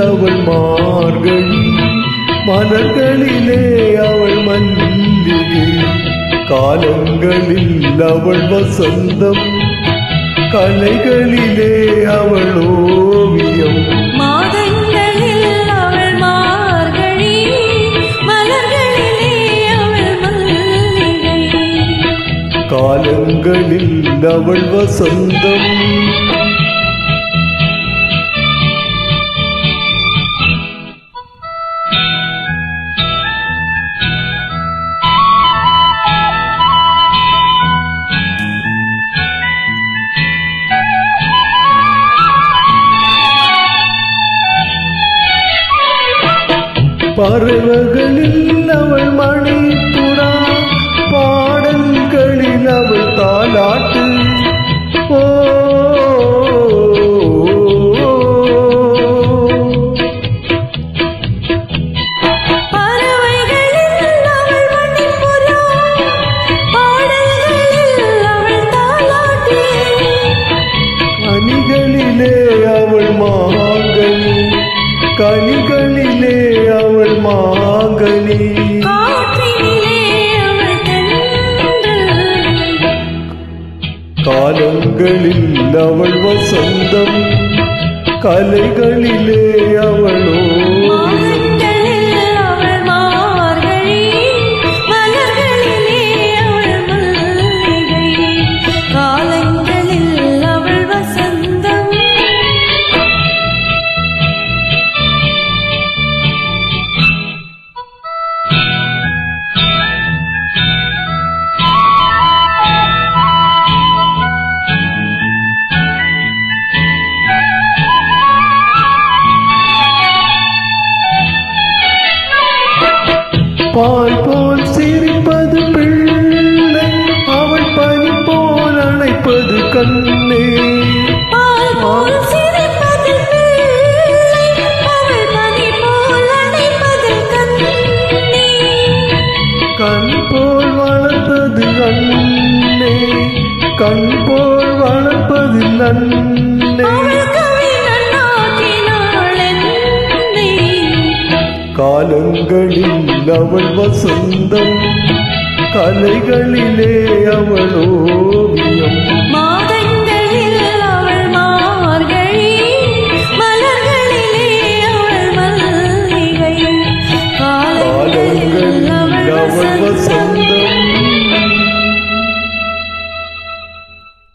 அவள் மார்கழி, மலர்களிலே அவள் மல்லிகை, காலங்களில் அவள் வசந்தம், கலைகளிலே அவள் ஓவியம். மாதங்களில் அவள் மார்கழி, மலர்களிலே அவள் மல்லிகை, காலங்களில் அவள் வசந்தம். பறவைகளில் அவள் மணிப்புறா, பாடல்களில் அவள் தாலாட்டு. ஓ பறவைகளில் அவள் மணிப்புறா, பாடல்களில் அவள் தாலாட்டு. கனிகளிலே அவள் மாங்கனி, கனிகளிலே அவள் மாங்கனி, காற்றினிலே அவள் தென்றல், காலங்களில் அவள் வசந்தம், கலைகளிலே அவள் ஓவியம். மாதங்களில் அவள் மார்கழி, மலர்களிலே அவள் மல்லிகை, காலங்களில் அவள் வசந்தம். பால் போல் சிரிப்பது பிள்ளை, அவள் பனி போல் அணைப்பது கண்ணே. பால் போல் சிரிப்பது பிள்ளை, அவள் பனி போல் அணைப்பது கண்ணே. கண் போல் வளர்ப்பது அண்ணே, கண் போல் வளர்ப்பது நன்னே. அவள் கவி நன்னாக்கினாள் என்னை, காலங்களில் அவள் வசந்தம், கலைகளிலே அவள் ஓவியம்.